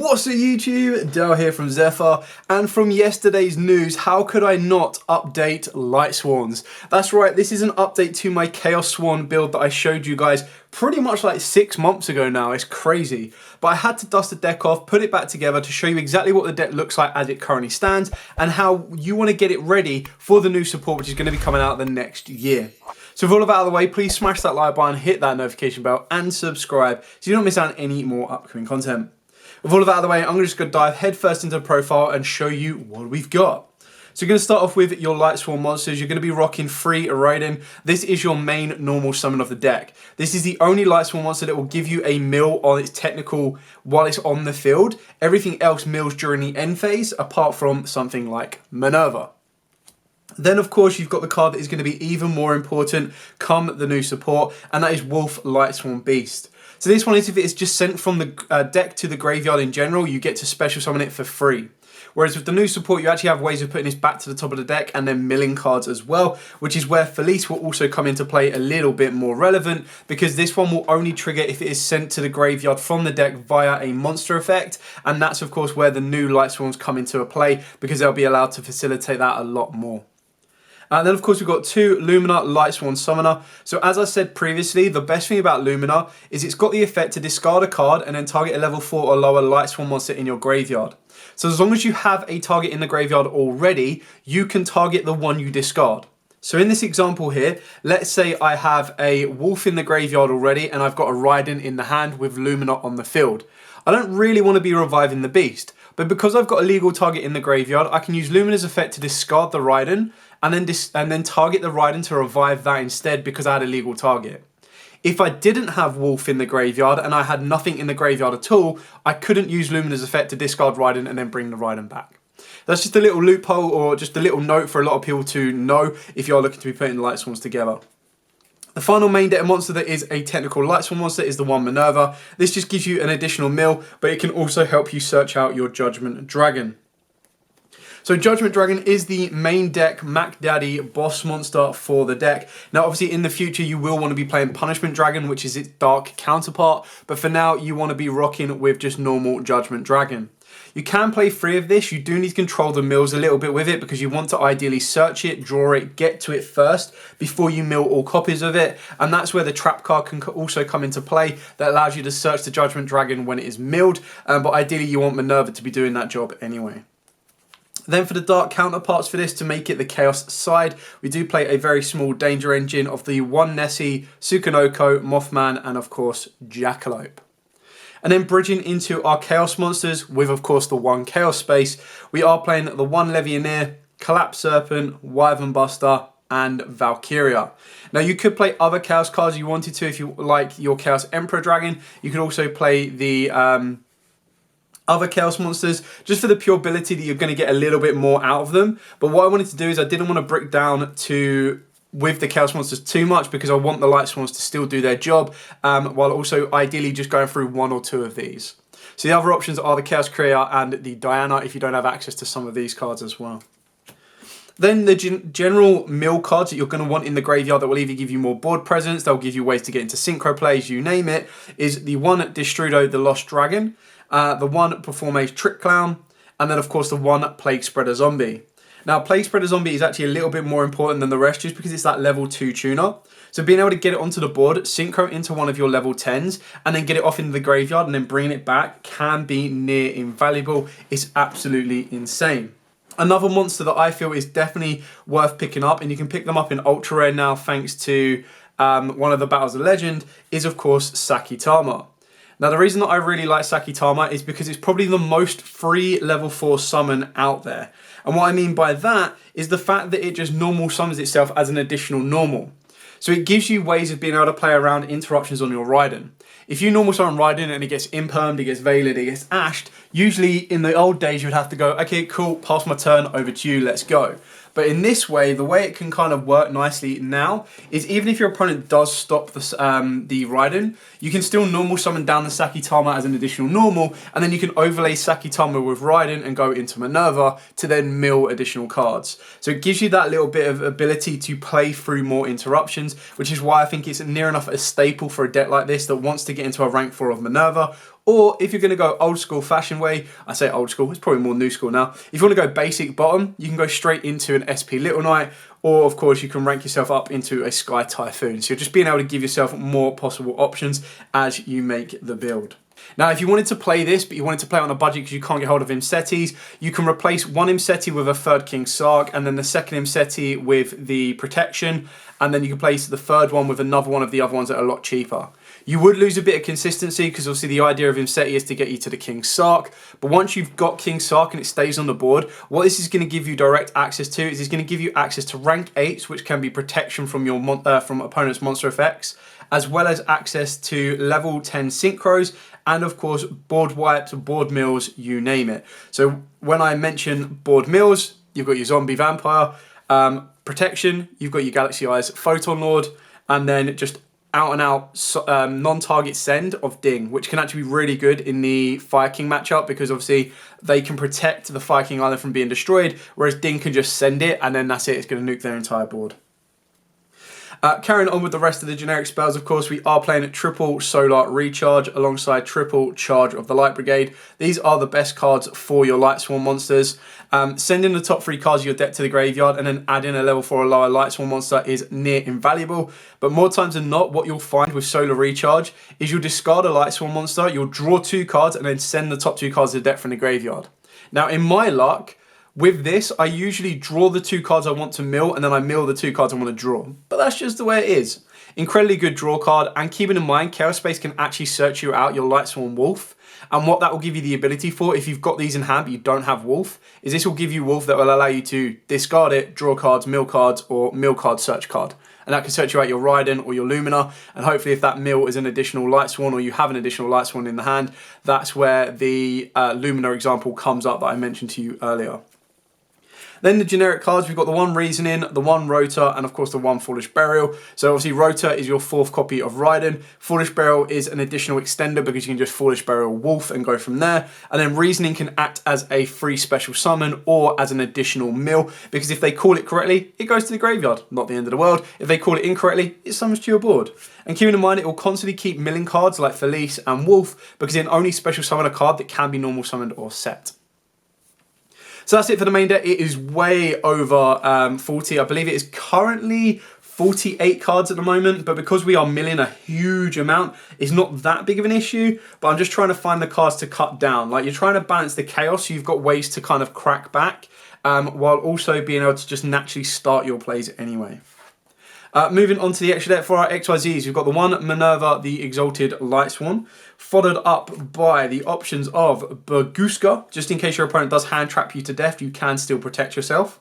What's up YouTube? Dale here from Zephyr, and from yesterday's news, how could I not update Lightsworns? That's right, this is an update to my Chaos Swan build that I showed you guys pretty much like 6 months ago now. It's crazy. But I had to dust the deck off, put it back together to show you exactly what the deck looks like as it currently stands and how you want to get it ready for the new support which is going to be coming out the next year. So with all of that out of the way, please smash that like button, hit that notification bell and subscribe so you don't miss out on any more upcoming content. With all of that out of the way, I'm just going to dive headfirst into the profile and show you what we've got. So you're going to start off with your Lightsworn monsters. You're going to be rocking 3 Raiden. This is your main normal summon of the deck. This is the only Lightsworn monster that will give you a mill on its technical while it's on the field. Everything else mills during the end phase, apart from something like Minerva. Then, of course, you've got the card that is going to be even more important come the new support, and that is Wolf Lightsworn Beast. So this one is if it is just sent from the deck to the graveyard in general, you get to special summon it for free. Whereas with the new support, you actually have ways of putting this back to the top of the deck and then milling cards as well, which is where Felice will also come into play a little bit more relevant, because this one will only trigger if it is sent to the graveyard from the deck via a monster effect, and that's of course where the new Lightsworns come into play, because they'll be allowed to facilitate that a lot more. And then of course we've got 2 Lumina Lightsworn Summoner. So as I said previously, the best thing about Lumina is it's got the effect to discard a card and then target a level 4 or lower Lightsworn monster in your graveyard. So as long as you have a target in the graveyard already, you can target the one you discard. So in this example here, let's say I have a Wolf in the graveyard already and I've got a Raiden in the hand with Lumina on the field. I don't really want to be reviving the beast, but because I've got a legal target in the graveyard, I can use Lumina's effect to discard the Raiden and then target the Raiden to revive that instead because I had a legal target. If I didn't have Wolf in the graveyard and I had nothing in the graveyard at all, I couldn't use Lumina's effect to discard Raiden and then bring the Raiden back. That's just a little loophole or just a little note for a lot of people to know if you're looking to be putting Lightsworns together. The final main deck monster that is a technical Lightsworn monster is the one Minerva. This just gives you an additional mill, but it can also help you search out your Judgment Dragon. So Judgment Dragon is the main deck Mac Daddy boss monster for the deck. Now obviously in the future you will want to be playing Punishment Dragon, which is its dark counterpart, but for now you want to be rocking with just normal Judgment Dragon. You can play 3 of this. You do need to control the mills a little bit with it because you want to ideally search it, draw it, get to it first before you mill all copies of it, and that's where the trap card can also come into play that allows you to search the Judgment Dragon when it is milled, but ideally you want Minerva to be doing that job anyway. Then for the dark counterparts for this, to make it the Chaos side, we do play a very small Danger Engine of the 1 Nessie, Sukanoko, Mothman, and of course Jackalope. And then bridging into our Chaos monsters with of course the 1 Chaos space, we are playing the 1 Levianeer, Collapse Serpent, Wyvern Buster, and Valkyria. Now you could play other Chaos cards you wanted to if you like your Chaos Emperor Dragon. You could also play the other Chaos monsters, just for the pure ability that you're going to get a little bit more out of them. But what I wanted to do is I didn't want to break down with the Chaos monsters too much because I want the Lightsworns to still do their job, while also ideally just going through 1 or 2 of these. So the other options are the Chaos Kriya and the Diana if you don't have access to some of these cards as well. Then the general mill cards that you're going to want in the graveyard that will either give you more board presence, they'll give you ways to get into synchro plays, you name it, is the 1 Destrudo the Lost Dragon, the 1 Performage Trick Clown, and then of course the 1 Plague Spreader Zombie. Now Plague Spreader Zombie is actually a little bit more important than the rest just because it's that level 2 tuner. So being able to get it onto the board, synchro into one of your level 10s, and then get it off into the graveyard and then bringing it back can be near invaluable. It's absolutely insane. Another monster that I feel is definitely worth picking up, and you can pick them up in Ultra Rare now thanks to one of the Battles of Legend, is of course Sakitama. Now the reason that I really like Sakitama is because it's probably the most free level 4 summon out there. And what I mean by that is the fact that it just normal summons itself as an additional normal. So it gives you ways of being able to play around interruptions on your Raiden. If you normal summon Raiden and it gets impermed, it gets veiled, it gets ashed, usually in the old days you would have to go, okay, cool, pass my turn, over to you, let's go. But in this way, the way it can kind of work nicely now is even if your opponent does stop the Raiden, you can still normal summon down the Sakitama as an additional normal, and then you can overlay Sakitama with Raiden and go into Minerva to then mill additional cards. So it gives you that little bit of ability to play through more interruptions, which is why I think it's near enough a staple for a deck like this that wants to get into a rank 4 of Minerva, Or if you're going to go old school fashion way, I say old school, it's probably more new school now. If you want to go basic bottom, you can go straight into an SP Little Knight, or of course you can rank yourself up into a Sky Typhoon. So you're just being able to give yourself more possible options as you make the build. Now, if you wanted to play this, but you wanted to play it on a budget because you can't get hold of Imsetis, you can replace one Imseti with a third King Sark, and then the second Imseti with the Protection, and then you can place the third one with another one of the other ones that are a lot cheaper. You would lose a bit of consistency because obviously the idea of Imseti is to get you to the King Sark, but once you've got King Sark and it stays on the board, what this is going to give you direct access to is it's going to give you access to rank 8s, which can be protection from your from opponent's monster effects, as well as access to level 10 synchros, and of course board wipes, board mills, you name it. So when I mention board mills, you've got your zombie vampire, protection, you've got your Galaxy Eyes Photon Lord, and then just out and out non-target send of Ding, which can actually be really good in the Fire King matchup because obviously they can protect the Fire King Island from being destroyed, whereas Ding can just send it and then that's it, it's going to nuke their entire board. Carrying on with the rest of the generic spells, of course, we are playing a triple Solar Recharge alongside triple Charge of the Light Brigade. These are the best cards for your Lightsworn monsters. Sending the top 3 cards of your deck to the graveyard and then adding a level 4 or lower Lightsworn monster is near invaluable. But more times than not, what you'll find with Solar Recharge is you'll discard a Lightsworn monster, you'll draw 2 cards and then send the top 2 cards of the deck from the graveyard. Now, in my luck, with this, I usually draw the 2 cards I want to mill, and then I mill the 2 cards I want to draw. But that's just the way it is. Incredibly good draw card, and keeping in mind, Chaos Space can actually search you out your Lightsworn Wolf, and what that will give you the ability for, if you've got these in hand but you don't have Wolf, is this will give you Wolf that will allow you to discard it, draw cards, or mill card, search card. And that can search you out your Raiden or your Lumina, and hopefully if that mill is an additional Lightsworn or you have an additional Lightsworn in the hand, that's where the Lumina example comes up that I mentioned to you earlier. Then the generic cards, we've got the 1 Reasoning, the 1 Rotor, and of course the 1 Foolish Burial. So obviously Rotor is your 4th copy of Raiden. Foolish Burial is an additional extender because you can just Foolish Burial Wolf and go from there. And then Reasoning can act as a free special summon or as an additional mill, because if they call it correctly, it goes to the graveyard. Not the end of the world. If they call it incorrectly, it summons to your board. And keeping in mind, it will constantly keep milling cards like Felice and Wolf, because it only special summon a card that can be normal summoned or set. So that's it for the main deck. It is way over 40. I believe it is currently 48 cards at the moment, but because we are milling a huge amount, it's not that big of an issue, but I'm just trying to find the cards to cut down. Like, you're trying to balance the chaos, so you've got ways to kind of crack back, while also being able to just naturally start your plays anyway. Moving on to the extra deck for our XYZs, we've got the 1 Minerva, the Exalted Lightsworn, followed up by the options of Burguska, just in case your opponent does hand trap you to death, you can still protect yourself.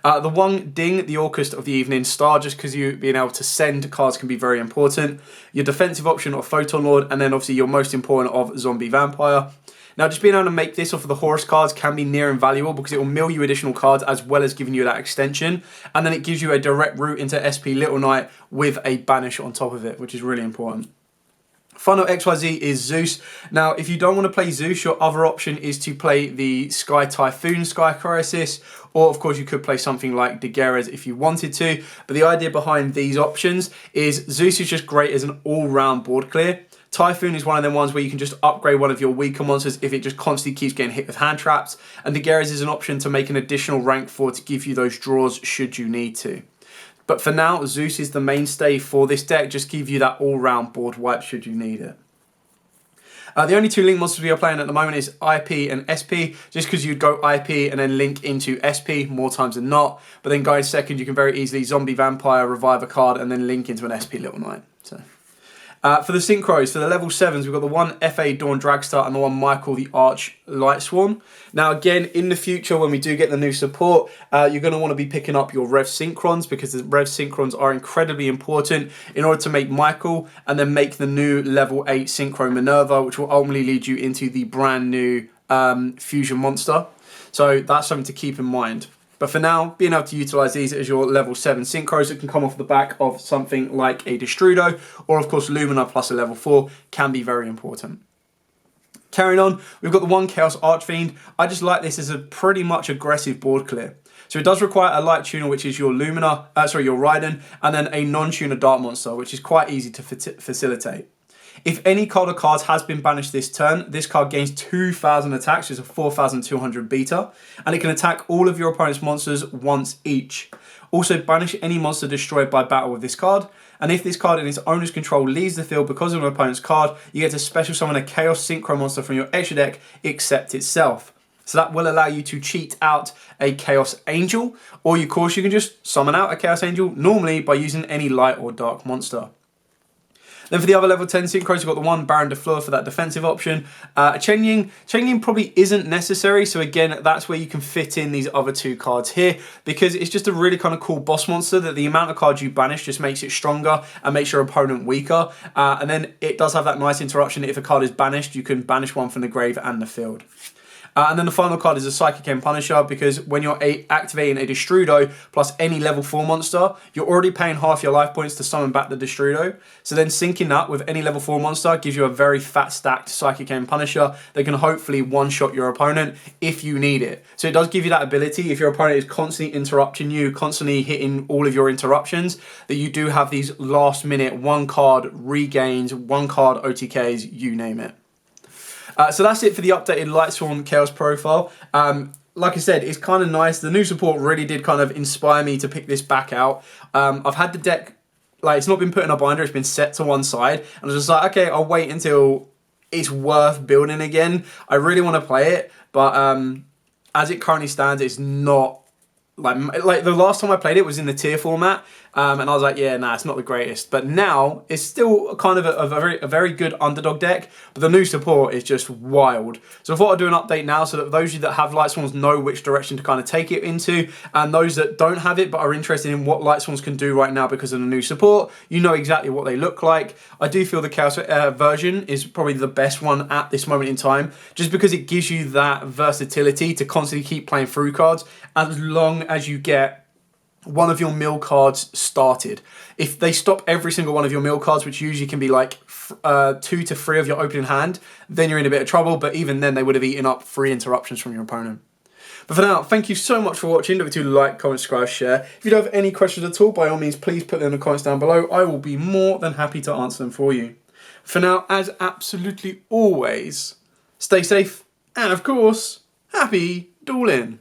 The 1 Ding, the Orchestra of the Evening Star, just because you being able to send cards can be very important. Your defensive option of Photon Lord, and then obviously your most important of Zombie Vampire. Now, just being able to make this off of the Horus cards can be near invaluable because it will mill you additional cards as well as giving you that extension. And then it gives you a direct route into SP Little Knight with a banish on top of it, which is really important. Final XYZ is Zeus. Now, if you don't want to play Zeus, your other option is to play the Sky Typhoon Sky Crisis, or of course you could play something like Daguerre's if you wanted to. But the idea behind these options is Zeus is just great as an all-round board clear. Typhoon is one of them ones where you can just upgrade one of your weaker monsters if it just constantly keeps getting hit with hand traps. And Daguerre's is an option to make an additional rank 4 to give you those draws should you need to. But for now, Zeus is the mainstay for this deck, just give you that all-round board wipe should you need it. The only 2 link monsters we are playing at the moment is IP and SP, just because you'd go IP and then link into SP more times than not. But then going second, you can very easily Zombie Vampire, revive a card, and then link into an SP Little Knight. So. For the synchros, for the level 7s, we've got the 1 FA Dawn Dragstar and the 1 Michael the Arch Lightsworn. Now again, in the future when we do get the new support, you're going to want to be picking up your Rev Synchrons, because the Rev Synchrons are incredibly important in order to make Michael and then make the new level 8 Synchro Minerva, which will ultimately lead you into the brand new Fusion Monster. So that's something to keep in mind. But for now, being able to utilize these as your level 7 synchros that can come off the back of something like a Destrudo, or of course Lumina plus a level 4, can be very important. Carrying on, we've got the 1 Chaos Archfiend. I just like this as a pretty much aggressive board clear. So it does require a light tuner, which is your your Raiden, and then a non-tuner Dark Monster, which is quite easy to facilitate. If any card or cards has been banished this turn, this card gains 2,000 attacks, which is a 4,200 beta, and it can attack all of your opponent's monsters once each. Also, banish any monster destroyed by battle with this card, and if this card in its owner's control leaves the field because of an opponent's card, you get to special summon a Chaos Synchro monster from your extra deck, except itself. So that will allow you to cheat out a Chaos Angel, or of course you can just summon out a Chaos Angel, normally by using any light or dark monster. Then for the other level 10 synchros, you've got the one Baron de Fleur for that defensive option. Chen Ying probably isn't necessary, so again, that's where you can fit in these other two cards here, because it's just a really kind of cool boss monster that the amount of cards you banish just makes it stronger and makes your opponent weaker. And then it does have that nice interruption. If a card is banished, you can banish one from the grave and the field. And then the final card is a Psychic End Punisher, because when you're activating a Destrudo plus any level 4 monster, you're already paying half your life points to summon back the Destrudo. So then syncing that with any level 4 monster gives you a very fat stacked Psychic End Punisher that can hopefully one-shot your opponent if you need it. So it does give you that ability, if your opponent is constantly interrupting you, constantly hitting all of your interruptions, that you do have these last minute one card regains, one card OTKs, you name it. So that's it for the updated Lightsworn Chaos profile. Like I said, it's kind of nice. The new support really did kind of inspire me to pick this back out. I've had the deck, like, it's not been put in a binder, it's been set to one side. And I was just like, okay, I'll wait until it's worth building again. I really want to play it, but as it currently stands, it's not, like the last time I played it was in the tier format, and I was like, yeah, nah, it's not the greatest. But now it's still kind of a very good underdog deck, but the new support is just wild. So I thought I'd do an update now so that those of you that have Lightsworns know which direction to kind of take it into, and those that don't have it but are interested in what Lightsworns can do right now because of the new support, you know exactly what they look like. I do feel the Chaos version is probably the best one at this moment in time, just because it gives you that versatility to constantly keep playing through cards as long as you get one of your mill cards started. If they stop every single one of your mill cards, which usually can be like 2 to 3 of your opening hand, then you're in a bit of trouble, but even then they would have eaten up 3 interruptions from your opponent. But for now, thank you so much for watching. Don't forget to like, comment, subscribe, share. If you don't have any questions at all, by all means, please put them in the comments down below. I will be more than happy to answer them for you. For now, as absolutely always, stay safe, and of course, happy dueling.